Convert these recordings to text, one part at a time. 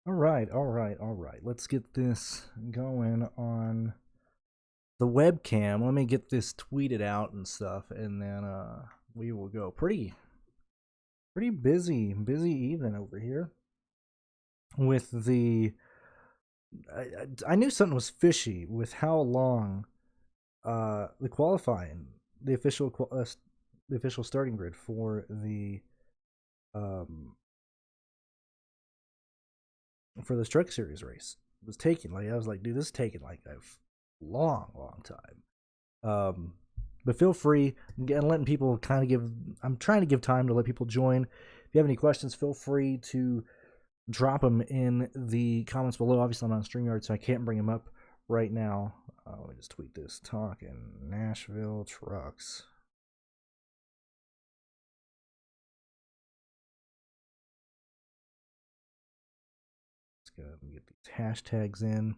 All right, all right, all right. Let's get this going on the webcam. Let me get this tweeted out and stuff, and then we will go. Pretty busy evening over here with the. I knew something was fishy with how long the qualifying, the the official starting grid um for this truck series race was taking. Like I was like, dude, this is taking like a long time. Um, but feel free and letting people kind of give. I'm trying to give time to let people join. If you have any questions, feel free to drop them in the comments below. Obviously, I'm on StreamYard, so I can't bring them up right now. Let me just tweet this. Talking Nashville trucks. Let's go and get these hashtags in.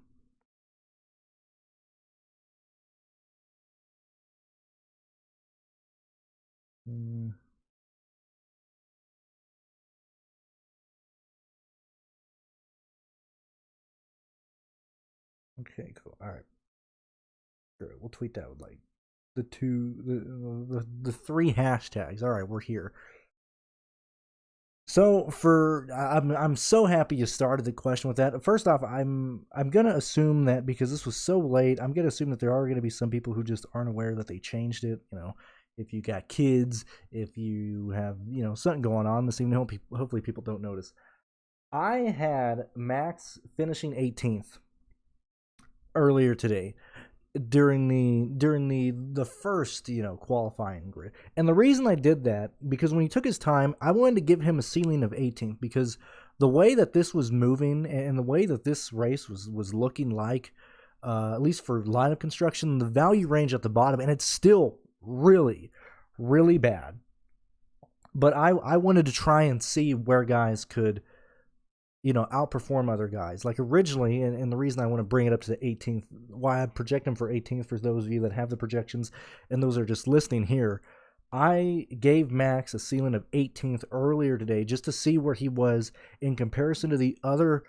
Okay, cool. All right. Sure, we'll tweet that with like the three hashtags. All right, we're here. So I'm so happy you started the question with that. First off, I'm gonna assume that because this was so late, I'm gonna assume that there are gonna be some people who just aren't aware that they changed it. You know, if you got kids, if you have something going on this evening, hopefully people don't notice. I had Max finishing 18th earlier today during the first qualifying grid. And the reason I did that, because when he took his time, I wanted to give him a ceiling of 18th, because the way that this was moving and the way that this race was looking like, at least for lineup construction, the value range at the bottom, and it's still really bad, but I wanted to try and see where guys could outperform other guys. Like originally, and the reason I want to bring it up to the 18th, why I project him for 18th for those of you that have the projections, and those are just listening here, I gave Max a ceiling of 18th earlier today just to see where he was in comparison to the other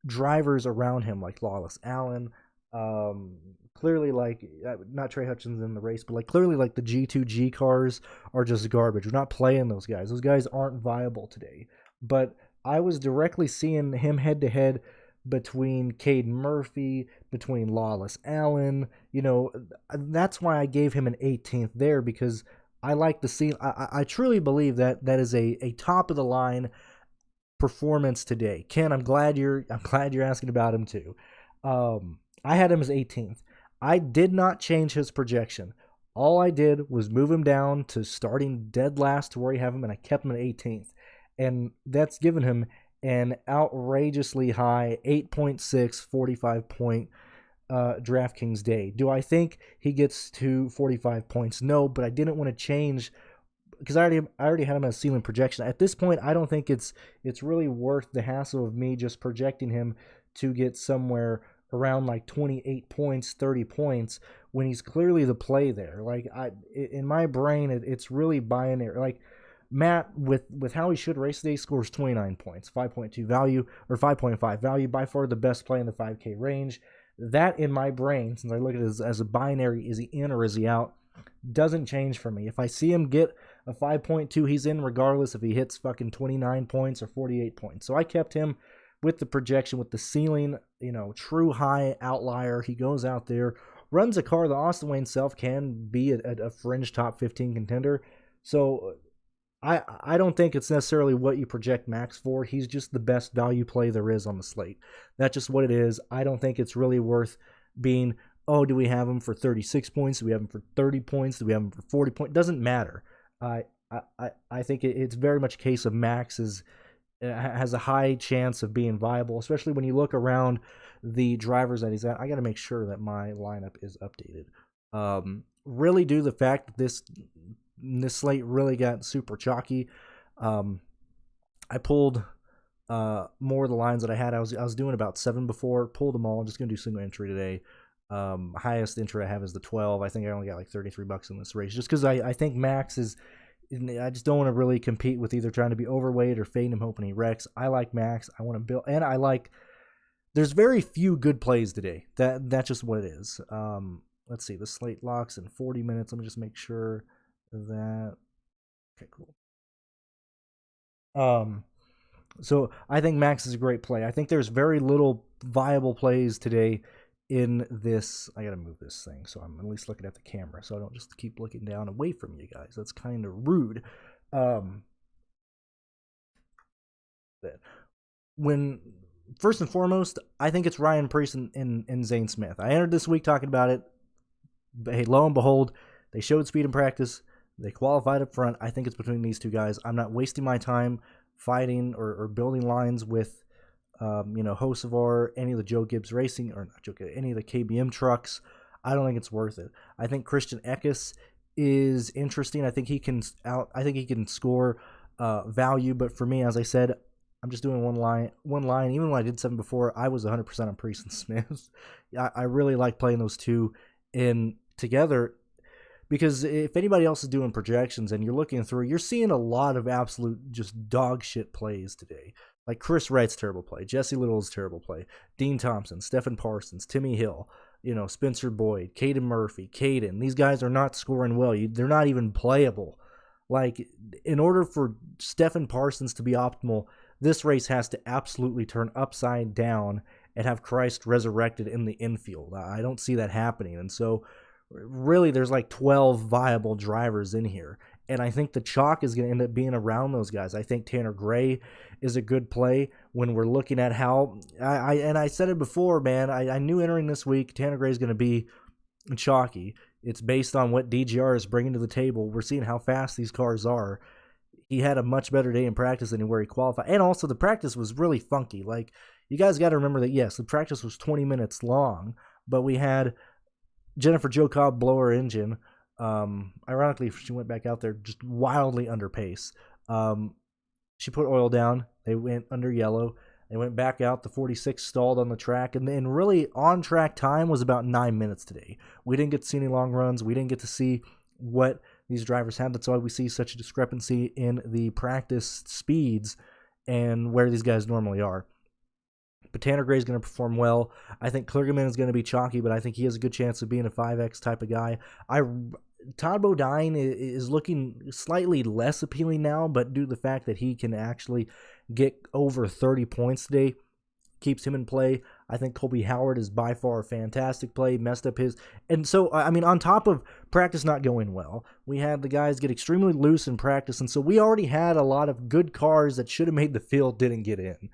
drivers around him, like Lawless Allen, clearly like not Trey Hutchins in the race, but like clearly like the G2G cars are just garbage. We're not playing those guys. Those guys aren't viable today. But I was directly seeing him head to head between Caden Murphy, between Lawless Allen. That's why I gave him an 18th there, because I like to see. I truly believe that is a top of the line performance today. Ken, I'm glad you're asking about him too. I had him as 18th. I did not change his projection. All I did was move him down to starting dead last to where you have him, and I kept him at 18th. And that's given him an outrageously high 8.6 45 point DraftKings day. Do I think he gets to 45 points? No, but I didn't want to change because I already had him as ceiling projection. At this point, I don't think it's really worth the hassle of me just projecting him to get somewhere around like 28 points, 30 points when he's clearly the play there. Like in my brain, it's really binary. Like Matt, with how he should race today, scores 29 points, 5.2 value, or 5.5 value, by far the best play in the 5K range. That in my brain, since I look at it as a binary, is he in or is he out, doesn't change for me. If I see him get a 5.2, he's in regardless if he hits fucking 29 points or 48 points. So I kept him with the projection, with the ceiling, true high outlier. He goes out there, runs a car. The Austin Wayne self can be a fringe top 15 contender. So I don't think it's necessarily what you project Max for. He's just the best value play there is on the slate. That's just what it is. I don't think it's really worth being, oh, do we have him for 36 points? Do we have him for 30 points? Do we have him for 40 points? It doesn't matter. I think it's very much a case of Max has a high chance of being viable, especially when you look around the drivers that he's at. I got to make sure that my lineup is updated. Really due to the fact that this slate really got super chalky. I pulled more of the lines that I had. I was doing about 7 before, pulled them all. I'm just gonna do single entry today. Highest entry I have is the 12. I think I only got like $33 in this race, just because I think Max is I just don't want to really compete with either trying to be overweight or fading him hoping he wrecks. I like Max. I want to build, and I like. There's very few good plays today. That's just what it is. Let's see. The slate locks in 40 minutes. Let me just make sure that. Okay, cool. So I think Max is a great play. I think there's very little viable plays today in this. I gotta move this thing so I'm at least looking at the camera, so I don't just keep looking down away from you guys. That's kind of rude. When first and foremost, I think it's Ryan Pearce and Zane Smith. I entered this week talking about it. But hey, lo and behold, they showed speed in practice. They qualified up front. I think it's between these two guys. I'm not wasting my time fighting or building lines with, Hocevar, any of the Joe Gibbs Racing, or not Joe, any of the KBM trucks. I don't think it's worth it. I think Christian Eckes is interesting. I think he can score value, but for me, as I said, I'm just doing one line. Even when I did 7 before, I was 100% on Pearce and Smith. I really like playing those two in together, because if anybody else is doing projections and you're looking through, you're seeing a lot of absolute just dog shit plays today. Like Chris Wright's terrible play, Jesse Little's terrible play, Dean Thompson, Stephen Parsons, Timmy Hill, Spencer Boyd, Caden Murphy, Caden. These guys are not scoring well. They're not even playable. Like, in order for Stephen Parsons to be optimal, this race has to absolutely turn upside down and have Christ resurrected in the infield. I don't see that happening. And so, really, there's like 12 viable drivers in here. And I think the chalk is going to end up being around those guys. I think Tanner Gray is a good play when we're looking at how I said it before, man. I knew entering this week Tanner Gray is going to be chalky. It's based on what DGR is bringing to the table. We're seeing how fast these cars are. He had a much better day in practice than where he qualified. And also the practice was really funky. Like, you guys got to remember that, yes, the practice was 20 minutes long, but we had Jennifer Jo Cobb blow her engine. Ironically, she went back out there just wildly under pace. She put oil down. They went under yellow. They went back out. The 46 stalled on the track. And then really on-track time was about 9 minutes today. We didn't get to see any long runs. We didn't get to see what these drivers had. That's why we see such a discrepancy in the practice speeds and where these guys normally are. But Tanner Gray is going to perform well. I think Kligerman is going to be chalky, but I think he has a good chance of being a 5X type of guy. Todd Bodine is looking slightly less appealing now, but due to the fact that he can actually get over 30 points today, keeps him in play. I think Colby Howard is by far a fantastic play, messed up his. And so, I mean, on top of practice not going well, we had the guys get extremely loose in practice, and so we already had a lot of good cars that should have made the field didn't get in.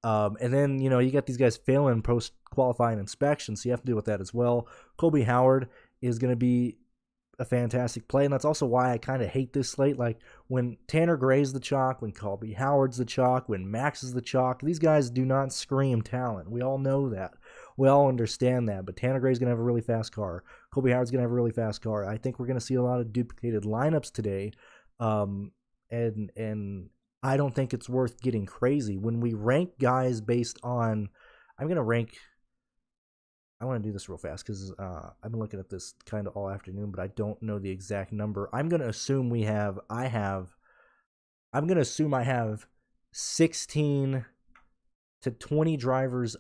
And then, you got these guys failing post-qualifying inspection, so you have to deal with that as well. Colby Howard is going to be a fantastic play, and that's also why I kind of hate this slate. Like, when Tanner Gray's the chalk, when Colby Howard's the chalk, when Max is the chalk, these guys do not scream talent. We all know that. We all understand that, but Tanner Gray's going to have a really fast car. Colby Howard's going to have a really fast car. I think we're going to see a lot of duplicated lineups today, and I don't think it's worth getting crazy. When we rank guys based on, I want to do this real fast because I've been looking at this kind of all afternoon, but I don't know the exact number. I'm going to assume I have 16 to 20 drivers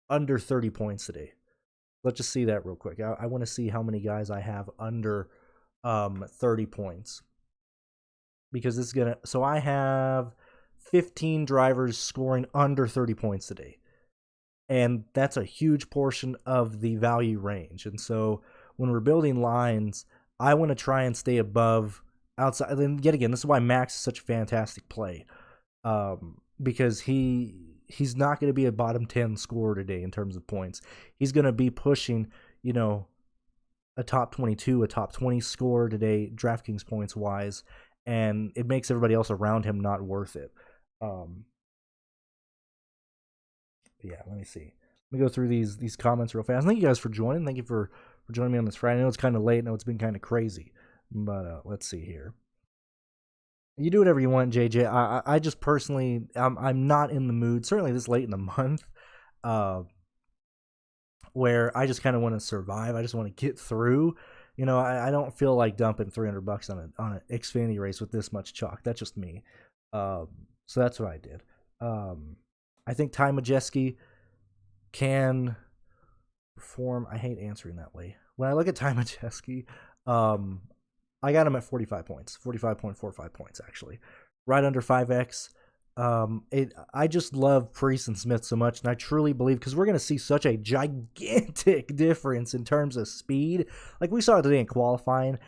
under 30 points today. Let's just see that real quick. I want to see how many guys I have under 30 points. Because this is going to... So I have 15 drivers scoring under 30 points today. And that's a huge portion of the value range. And so when we're building lines, I want to try and stay above, outside. And yet again, this is why Max is such a fantastic play. Because he's not going to be a bottom 10 scorer today in terms of points. He's going to be pushing, a top 22, a top 20 scorer today, DraftKings points wise. And it makes everybody else around him not worth it. Yeah, let me see. Let me go through these comments real fast. Thank you guys for joining. Thank you for joining me on this Friday. I know it's kind of late. I know it's been kind of crazy. But let's see here. You do whatever you want, JJ. I just personally, I'm not in the mood, certainly this late in the month, where I just kind of want to survive. I just want to get through. You know, I don't feel like dumping $300 on an Xfinity race with this much chalk. That's just me. Um, so that's what I did. I think Tai Majeski can perform. I hate answering that way. When I look at Tai Majeski, I got him at 45 points, 45.45 points actually, right under 5x. I just love Pearce and Smith so much, and I truly believe, because we're going to see such a gigantic difference in terms of speed. Like we saw it today in qualifying,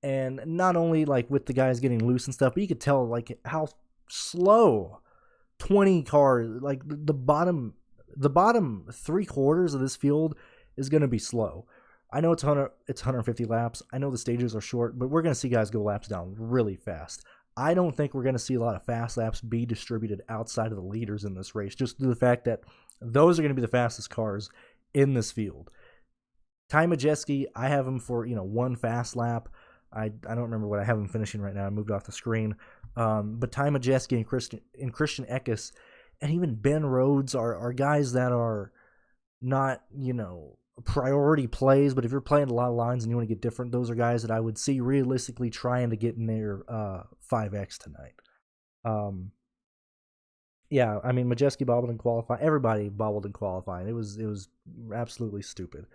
and not only like with the guys getting loose and stuff, but you could tell like how slow 20 cars, like the bottom 3/4 of this field is going to be slow. I know it's 150 laps. I know the stages are short, but we're going to see guys go laps down really fast. I don't think we're going to see a lot of fast laps be distributed outside of the leaders in this race, just due to the fact that those are going to be the fastest cars in this field. Tai Majeski, I have him for one fast lap. I don't remember what I have him finishing right now. I moved off the screen. But Tai Majeski and Christian Eckes and even Ben Rhodes are guys that are not priority plays, but if you're playing a lot of lines and you want to get different, those are guys that I would see realistically trying to get in their 5x tonight. Yeah, I mean Majeski bobbled in qualifying. Everybody bobbled in qualifying. It was absolutely stupid.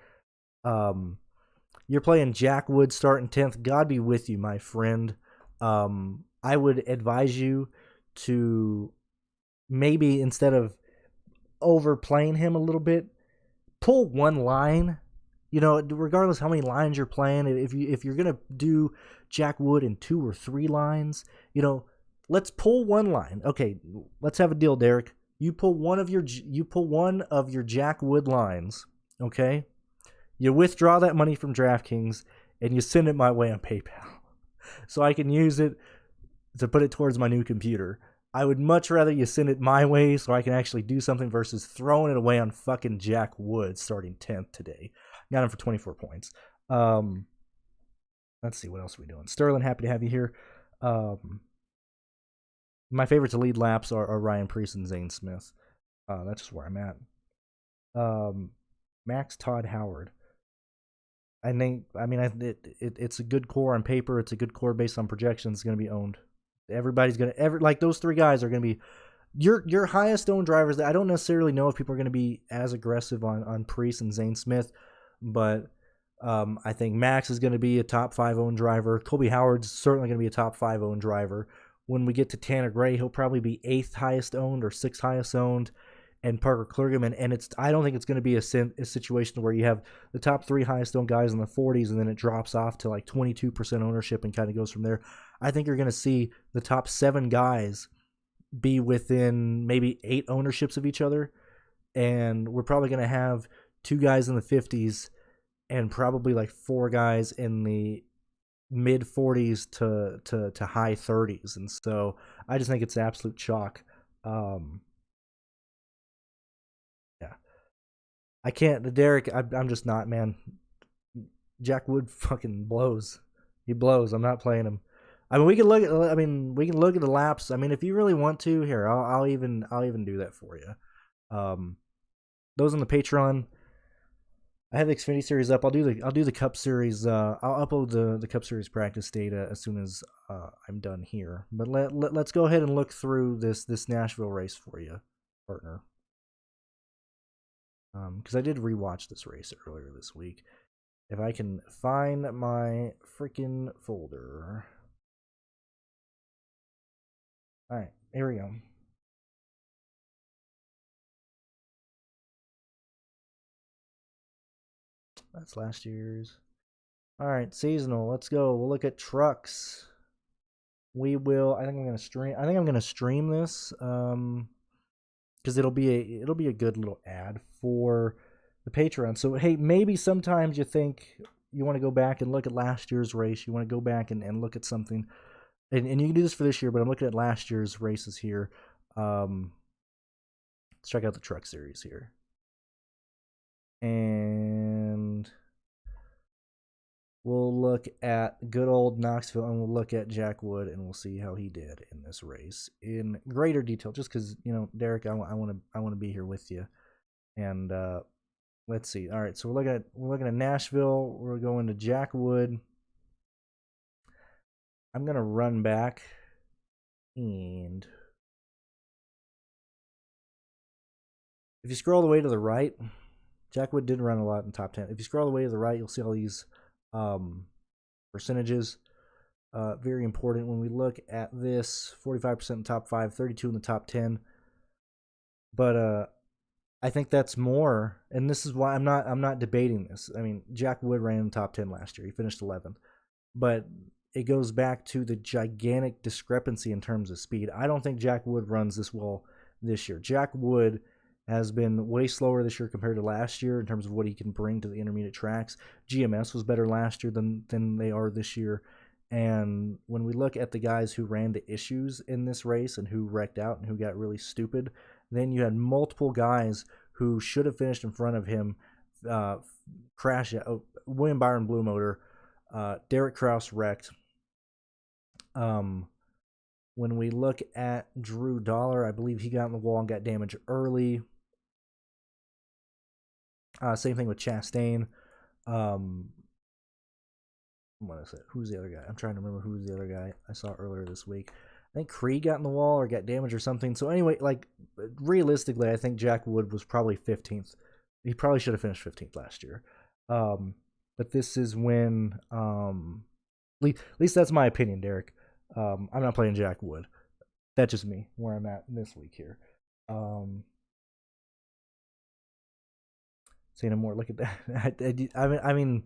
You're playing Jack Wood starting 10th. God be with you, my friend. I would advise you to maybe, instead of overplaying him a little bit, pull one line. Regardless how many lines you're playing, if you're gonna do Jack Wood in 2 or 3 lines, let's pull one line. Okay, let's have a deal, Derek. You pull one of your Jack Wood lines. Okay, you withdraw that money from DraftKings and you send it my way on PayPal, so I can use it to put it towards my new computer. I would much rather you send it my way so I can actually do something versus throwing it away on fucking Jack Wood starting 10th today. Got him for 24 points. Let's see, what else are we doing? Sterling, happy to have you here. My favorite to lead laps are Ryan Preece and Zane Smith. That's just where I'm at. Max Todd Howard. It's a good core on paper. It's a good core based on projections. It's going to be owned. Everybody's going to like those 3 guys are going to be your highest owned drivers. I don't necessarily know if people are going to be as aggressive on Preece and Zane Smith, but I think Max is going to be a top 5 owned driver. Colby Howard's certainly going to be a top 5 owned driver. When we get to Tanner Gray, he'll probably be 8th highest owned or 6th highest owned, and Parker Kligerman. And I don't think it's going to be a situation where you have the top 3 highest owned guys in the 40s and then it drops off to like 22% ownership and kind of goes from there. I think you're going to see the top 7 guys be within maybe 8 ownerships of each other, and we're probably going to have 2 guys in the 50s and probably like 4 guys in the mid 40s to high 30s. And so I just think it's absolute chalk. Yeah, I can't, Derek. I'm just not, man. Jack Wood fucking blows. He blows. I'm not playing him. I mean, we can look at the laps. I mean, if you really want to, here, I'll even do that for you. Those on the Patreon, I have the Xfinity Series up. I'll do the Cup Series. I'll upload the Cup Series practice data as soon as I'm done here. But let's go ahead and look through this Nashville race for you, partner. Because I did rewatch this race earlier this week. If I can find my freaking folder. All right, here we go. That's last year's. All right, seasonal. Let's go. We'll look at trucks. We will. I think I'm gonna stream this. Because it'll be a good little ad for the Patreon. So hey, maybe sometimes you think you want to go back and look at last year's race. You want to go back and look at something. And you can do this for this year, but I'm looking at last year's races here. Let's check out the truck series here. And we'll look at good old Knoxville, and we'll look at Jack Wood, and we'll see how he did in this race in greater detail. Just because, Derek, I want to be here with you, and let's see. All right, so we're looking at Nashville. We're going to Jack Wood. I'm gonna run back and if you scroll all the way to the right, Jack Wood did run a lot in top 10. If you scroll all the way to the right, you'll see all these percentages. Very important when we look at this: 45% in the top 5, 32 in the top 10. But I think that's more, and this is why I'm not debating this. I mean, Jack Wood ran in the top 10 last year. He finished 11th, but it goes back to the gigantic discrepancy in terms of speed. I don't think Jack Wood runs this well this year. Jack Wood has been way slower this year compared to last year in terms of what he can bring to the intermediate tracks. GMS was better last year than they are this year. And when we look at the guys who ran to issues in this race and who wrecked out and who got really stupid, then you had multiple guys who should have finished in front of him crash. William Byron Blue Motor, Derek Kraus wrecked. When we look at Drew Dollar, I believe he got in the wall and got damaged early. Same thing with Chastain. What is it? Who's the other guy? I'm trying to remember who's the other guy I saw earlier this week. I think Creed got in the wall or got damaged or something. So anyway, like realistically, I think Jack Wood was probably 15th. He probably should have finished 15th last year. But this is when, at least that's my opinion, Derek. I'm not playing Jack Wood. That's just me, where I'm at this week here. Say no more. Look at that. I mean,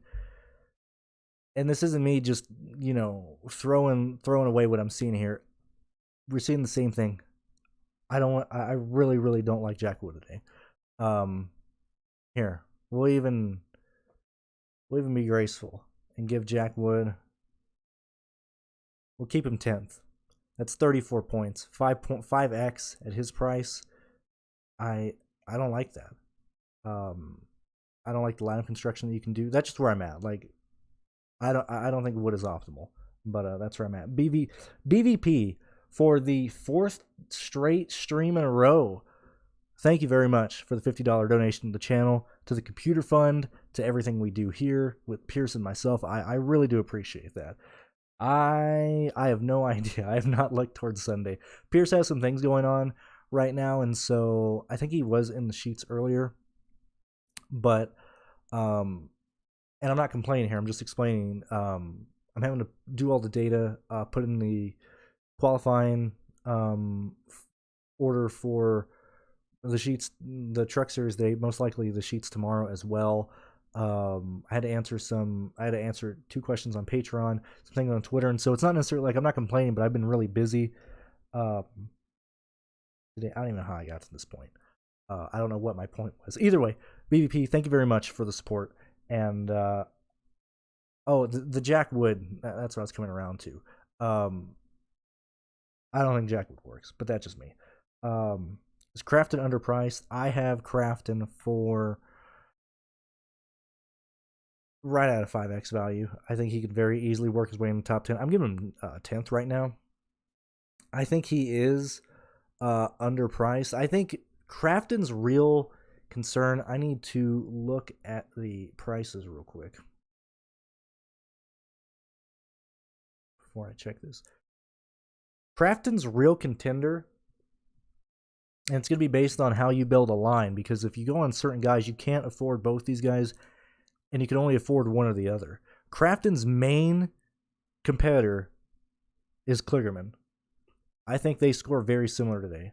and this isn't me just, throwing away what I'm seeing here. We're seeing the same thing. I really, really don't like Jack Wood today. Here, we'll even be graceful and give Jack Wood. We'll keep him 10th. That's 34 points. 5.5x at his price. I don't like that. I don't like the lineup construction that you can do. That's just where I'm at. Like, I don't think Wood is optimal, but that's where I'm at. BVP for the 4th straight stream in a row. Thank you very much for the $50 donation to the channel, to the computer fund, to everything we do here with Pearce and myself. I really do appreciate that. I have no idea. I have not looked towards Sunday. Pearce has some things going on right now, and so I think he was in the sheets earlier. But and I'm not complaining here. I'm just explaining. I'm having to do all the data, put in the qualifying order for the sheets, the Truck Series Day, most likely the sheets tomorrow as well. I had to answer 2 questions on Patreon, some things on Twitter, and so it's not necessarily like I'm not complaining, but I've been really busy today. I don't even know how I got to this point. I don't know what my point was. Either way, BVP, thank you very much for the support. And the Jack Wood, that's what I was coming around to. I don't think Jack Wood works, but that's just me. Is Crafton underpriced? I have Crafton for right out of 5x value. I think he could very easily work his way in the top 10. I'm giving him 10th right now. I think he is underpriced. I think Crafton's real concern, I need to look at the prices real quick before I check this. Crafton's real contender, and it's going to be based on how you build a line, because if you go on certain guys, you can't afford both these guys, and you can only afford one or the other. Crafton's main competitor is Kligerman. I think they score very similar today.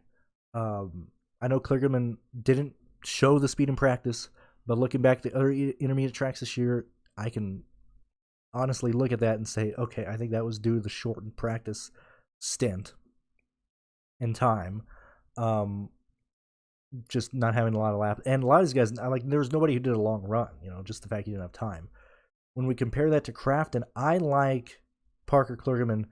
I know Kligerman didn't show the speed in practice, but looking back at the other intermediate tracks this year, I can honestly look at that and say, okay, I think that was due to the shortened practice stint in time. Just not having a lot of laps. And a lot of these guys, there was nobody who did a long run, just the fact he didn't have time. When we compare that to Crafton, I like Parker Kligerman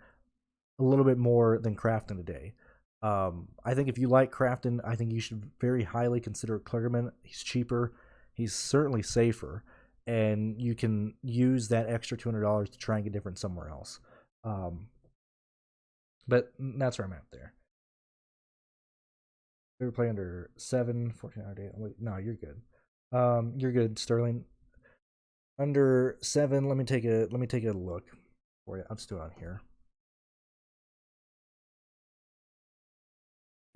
a little bit more than Crafton today. I think if you like Crafton, I think you should very highly consider Kligerman. He's cheaper. He's certainly safer. And you can use that extra $200 to try and get different somewhere else. But that's where I'm at there. We were playing under 7, 14-hour day. No, you're good. You're good, Sterling. Under 7. Let me take a look for you. I'm still on here.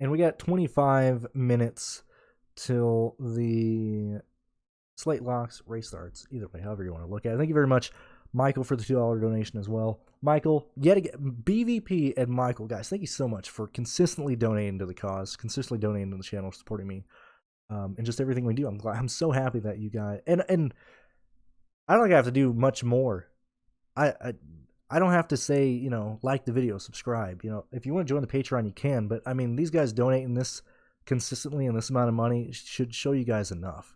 And we got 25 minutes till the slate locks, race starts. Either way, however you want to look at it. Thank you very much, Michael, for the $2 donation as well. Michael, yet again, BVP and Michael, guys, thank you so much for consistently donating to the cause, consistently donating to the channel, supporting me, and just everything we do. I'm so happy that you guys, and I don't think I have to do much more. I don't have to say, like the video, subscribe. If you want to join the Patreon, you can. But, I mean, these guys donating this consistently and this amount of money should show you guys enough.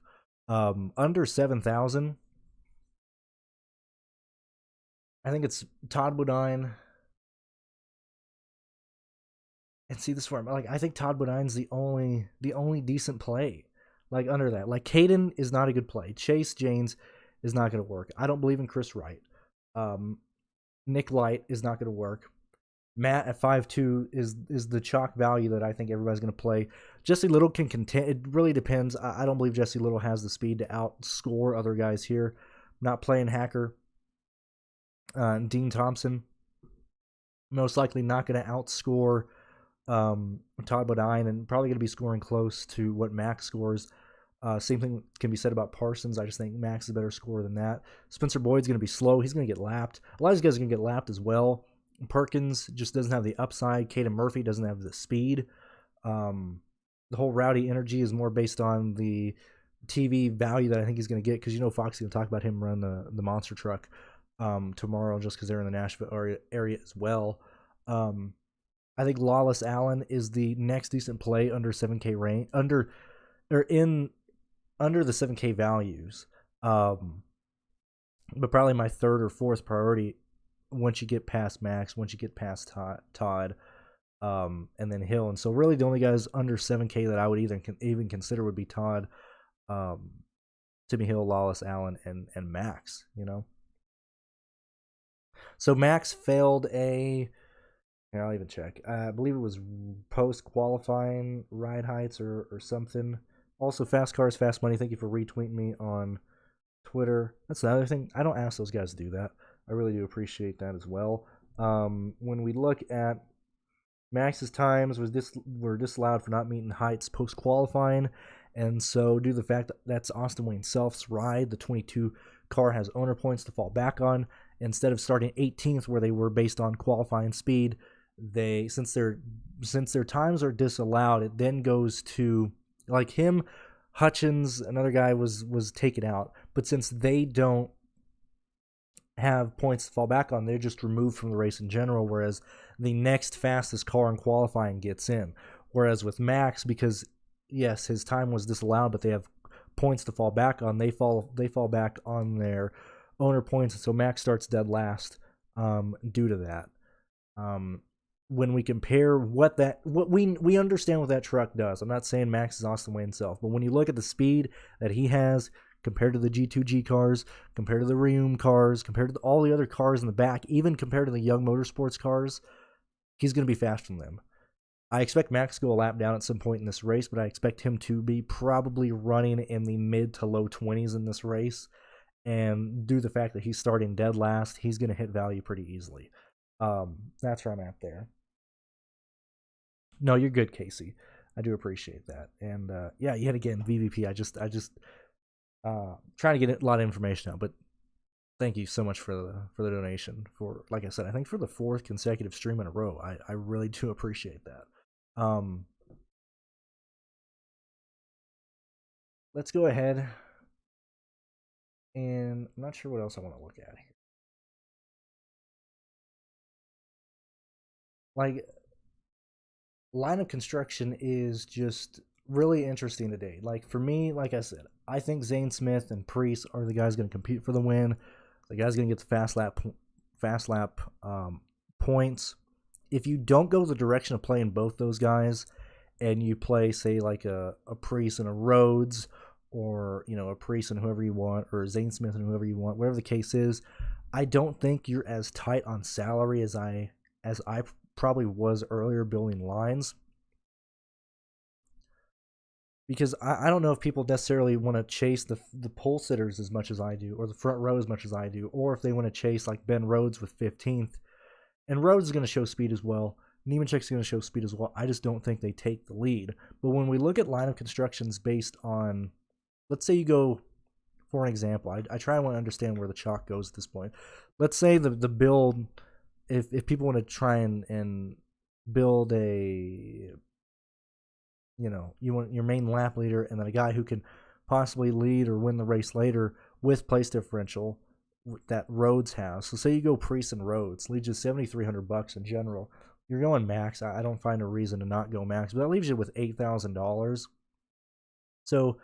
Under 7,000, I think it's Todd Bodine. And see, this form, I think Todd Bodine's the only decent play. Under that. Caden is not a good play. Chase Janes is not going to work. I don't believe in Chris Wright. Nick Light is not going to work. Matt at 5'2" is the chalk value that I think everybody's going to play. Jesse Little can contend. It really depends. I don't believe Jesse Little has the speed to outscore other guys here. Not playing Hacker. Dean Thompson, most likely not going to outscore Todd Bodine, and probably going to be scoring close to what Max scores. Same thing can be said about Parsons. I just think Max is a better scorer than that. Spencer Boyd's going to be slow. He's going to get lapped. A lot of these guys are going to get lapped as well. Perkins just doesn't have the upside. Caden Murphy doesn't have the speed. The whole Rowdy energy is more based on the TV value that I think he's going to get, because Fox's going to talk about him run the monster truck tomorrow, just because they're in the Nashville area as well. I think Lawless Allen is the next decent play under 7K range, under the 7K values. But probably my third or fourth priority once you get past Max, once you get past Todd, and then Hill. And so really the only guys under 7K that I would even consider would be Todd, Timmy Hill, Lawless Allen, and Max, So Max failed I'll even check. I believe it was post-qualifying ride heights or something. Also, Fast Cars, Fast Money, thank you for retweeting me on Twitter. That's another thing. I don't ask those guys to do that. I really do appreciate that as well. When we look at Max's times, were disallowed for not meeting heights post-qualifying. And so due to the fact that that's Austin Wayne Self's ride, the 22 car has owner points to fall back on. Instead of starting 18th where they were based on qualifying speed, since their times are disallowed, it then goes to him, Hutchins, another guy was taken out, but since they don't have points to fall back on, they're just removed from the race in general, whereas the next fastest car in qualifying gets in. Whereas with Max, because yes, his time was disallowed, but they have points to fall back on, they fall back on their owner points, and so Max starts dead last due to that. When we compare what we understand what that truck does. I'm not saying Max is Austin Wayne himself, but when you look at the speed that he has compared to the G2G cars, compared to the Reum cars, compared to all the other cars in the back, even compared to the Young Motorsports cars, he's going to be faster than them. I expect Max to go a lap down at some point in this race, but I expect him to be probably running in the mid to low 20s in this race. And due to the fact that he's starting dead last, he's going to hit value pretty easily. That's where I'm at there. No, you're good, Casey. I do appreciate that. And yeah, yet again, VVP. I just trying to get a lot of information out, but thank you so much for the donation. For, like I said, I think for the 4th consecutive stream in a row, I really do appreciate that. Let's go ahead. And I'm not sure what else I want to look at here. Line of construction is just really interesting today. For me, like I said, I think Zane Smith and Pearce are the guys going to compete for the win. The guys going to get the fast lap points. If you don't go the direction of playing both those guys, and you play, say, a Pearce and a Rhodes, or a Pearce and whoever you want, or Zane Smith and whoever you want, whatever the case is, I don't think you're as tight on salary as I probably was earlier building lines. because I don't know if people necessarily want to chase the pole sitters as much as I do, or the front row as much as I do, or if they want to chase like Ben Rhodes with 15th. And Rhodes is going to show speed as well. Nemechek's going to show speed as well. I just don't think they take the lead. But when we look at lineup constructions based on, let's say you go, for an example, I try and want to understand where the chalk goes at this point. Let's say the build, if people want to try and build a, you want your main lap leader and then a guy who can possibly lead or win the race later with place differential that Rhodes has. So say you go Pearce and Rhodes, leaves you $7,300 in general. You're going max. I don't find a reason to not go max, but that leaves you with $8,000. So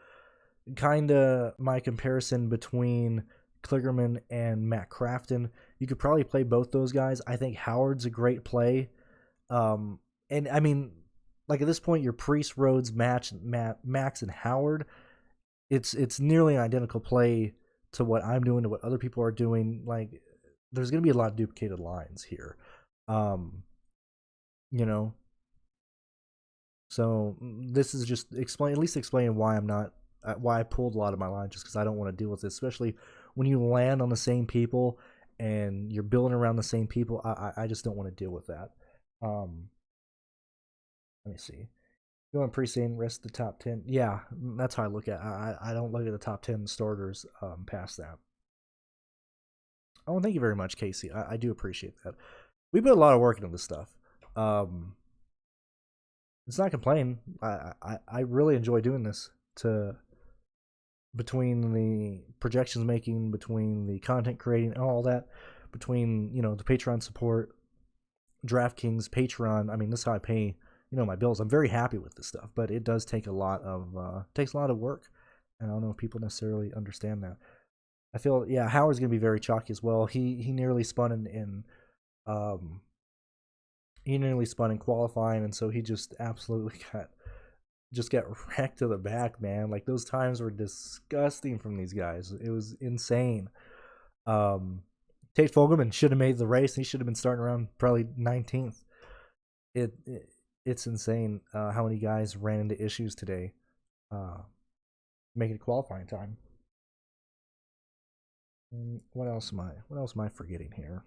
kind of my comparison between Kligerman and Matt Crafton, you could probably play both those guys. I think Howard's a great play. And I mean, like at this point, your Pearce, Rhodes, Max, and Howard, it's nearly an identical play to what I'm doing, to what other people are doing. Like, there's going to be a lot of duplicated lines here. So this is just explaining why why I pulled a lot of my lines, just because I don't want to deal with this, especially when you land on the same people and you're building around the same people. I just don't want to deal with that. Let me see. Going pre-scene, rest of the top 10. Yeah, that's how I look at it. I don't look at the top 10 starters past that. Oh, thank you very much, Casey. I do appreciate that. We put a lot of work into this stuff. It's not complaining. I really enjoy doing this. Between the projections making, between the content creating, and all that, between the Patreon support, DraftKings, Patreon. I mean, this is how I pay my bills. I'm very happy with this stuff, but it does take a lot of work, and I don't know if people necessarily understand that. I feel Howard's gonna be very chalky as well. He nearly spun in qualifying, and so he just absolutely got wrecked to the back, man. Like, those times were disgusting from these guys. It was insane. Tate Fogelman should have made the race. He should have been starting around probably 19th. It's insane how many guys ran into issues today making it qualifying time. What else am I forgetting here?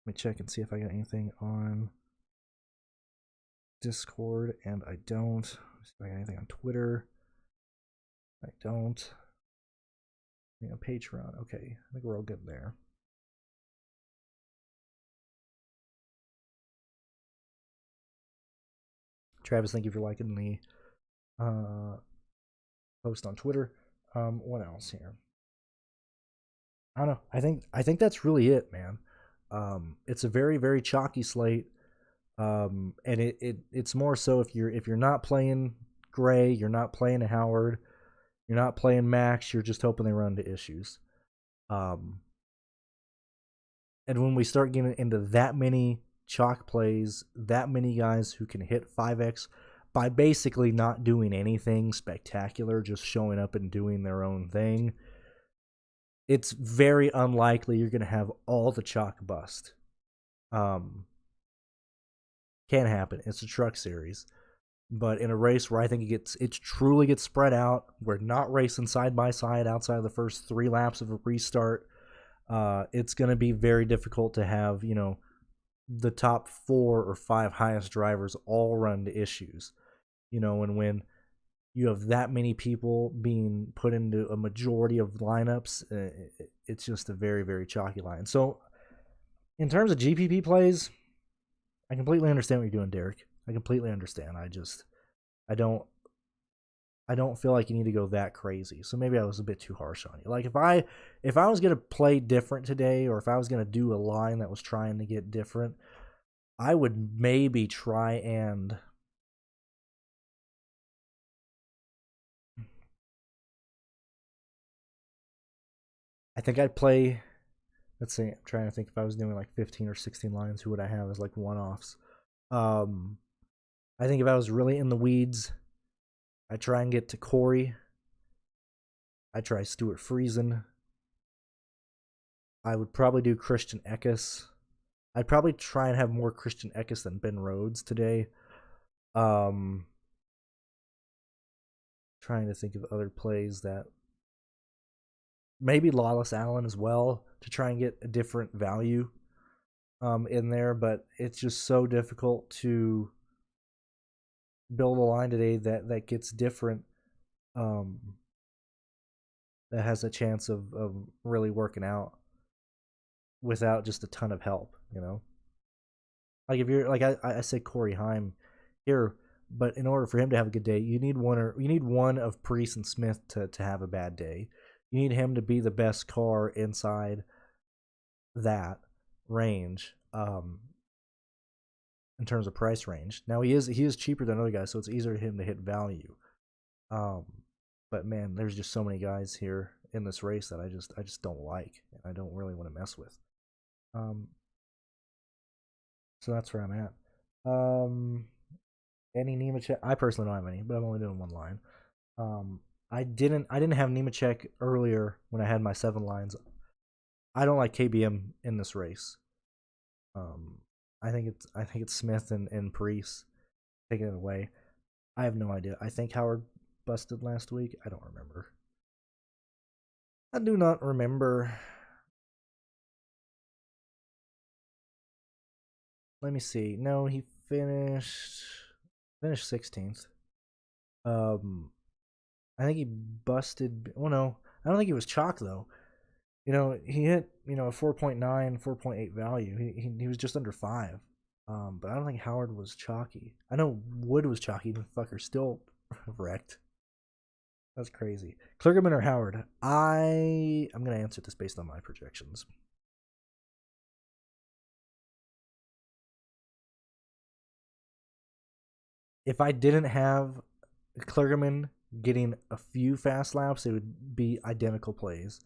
Let me check and see if I got anything on Discord, and I don't. See if I got anything on Twitter. I don't. Patreon. Okay, I think we're all good there. Travis, thank you for liking the post on Twitter. What else here? I don't know. I think that's really it, man. It's a very, very chalky slate. And it's more so if you're not playing Gray, you're not playing a Howard, you're not playing Max, you're just hoping they run into issues. And when we start getting into that many chalk plays, that many guys who can hit 5x by basically not doing anything spectacular, just showing up and doing their own thing, it's very unlikely you're going to have all the chalk bust. Can happen. It's a truck series. But in a race where I think it truly gets spread out, we're not racing side by side outside of the first 3 laps of a restart, it's going to be very difficult to have, the top 4 or 5 highest drivers all run to issues. And when you have that many people being put into a majority of lineups, it's just a very, very chalky line. So in terms of GPP plays, I completely understand what you're doing, Derek. I completely understand. I don't feel like you need to go that crazy. So maybe I was a bit too harsh on you. Like, if I was going to play different today, or if I was going to do a line that was trying to get different, I would maybe try and I think I'd play, let's see, I'm trying to think if I was doing like 15 or 16 lines, who would I have as like one-offs? I think if I was really in the weeds, I'd try and get to Corey. I'd try Stuart Friesen. I would probably do Christian Eckes. I'd probably try and have more Christian Eckes than Ben Rhodes today. Trying to think of other plays that maybe Lawless Allen as well to try and get a different value in there, but it's just so difficult to build a line today that gets different, that has a chance of really working out without just a ton of help, you know? Like if you're like I said Corey Heim here, but in order for him to have a good day, you need one of Pearce and Smith to have a bad day. You need him to be the best car inside that range, in terms of price range. Now he is cheaper than other guys, so it's easier for him to hit value. But man, there's just so many guys here in this race that I just don't like, and I don't really want to mess with. So that's where I'm at. Any Nemechek? I personally don't have any, but I'm only doing one line. I didn't have Nemechek earlier when I had my 7 lines. I don't like KBM in this race. I think it's Smith and Pearce taking it away. I have no idea. I think Howard busted last week. I don't remember. I do not remember. Let me see. No, he finished 16th. I think he busted. Well, no, I don't think he was chalk though. You know, he hit a 4.9, 4.8 value. He was just under 5. But I don't think Howard was chalky. I know Wood was chalky, but fucker still wrecked. That's crazy. Kligerman or Howard? I'm gonna answer this based on my projections. If I didn't have Kligerman getting a few fast laps, it would be identical plays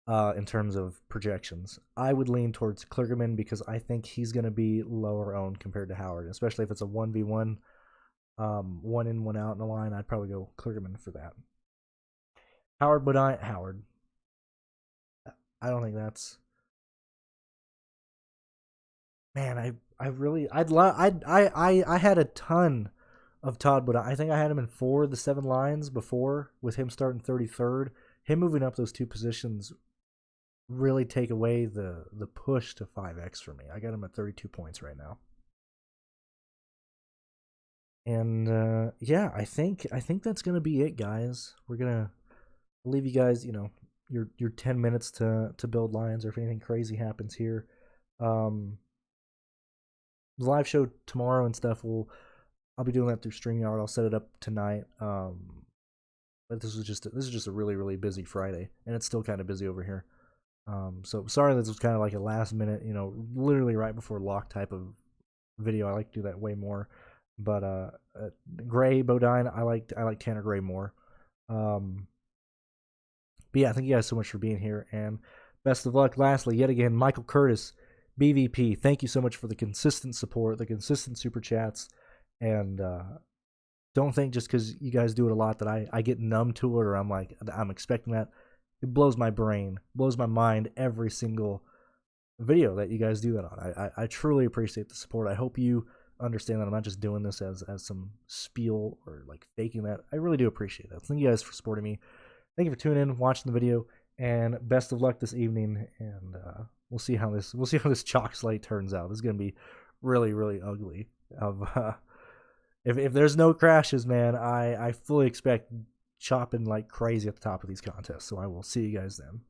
in terms of projections. I would lean towards Kligerman because I think he's going to be lower owned compared to Howard, especially if it's a 1v1, 1 in, 1 out in the line. I'd probably go Kligerman for that. Howard, but Howard. I don't think that's. Man, I had a ton of Todd, but I think I had him in 4 of the 7 lines before, with him starting 33rd. Him moving up those 2 positions really take away the push to 5x for me. I got him at 32 points right now. And yeah, I think that's gonna be it, guys. We're gonna leave you guys, your 10 minutes to build lines, or if anything crazy happens here. The live show tomorrow and stuff, I'll be doing that through StreamYard. I'll set it up tonight. But this is just a really, really busy Friday, and it's still kind of busy over here. So sorry this was kind of like a last minute, literally right before lock type of video. I like to do that way more. But Gray, Bodine, I like Tanner Gray more. But yeah, thank you guys so much for being here, and best of luck. Lastly, yet again, Michael Curtis, BVP, thank you so much for the consistent support, the consistent super chats, and don't think just because you guys do it a lot that I get numb to it, or I'm expecting that. It blows my brain, blows my mind every single video that you guys do that on. I truly appreciate the support. I hope you understand that I'm not just doing this as some spiel or like faking that. I really do appreciate that. Thank you guys for supporting me. Thank you for tuning in, watching the video, and best of luck this evening. And we'll see how this chalk slate turns out. This is gonna be really, really ugly. If there's no crashes, man, I fully expect chopping like crazy at the top of these contests. So I will see you guys then.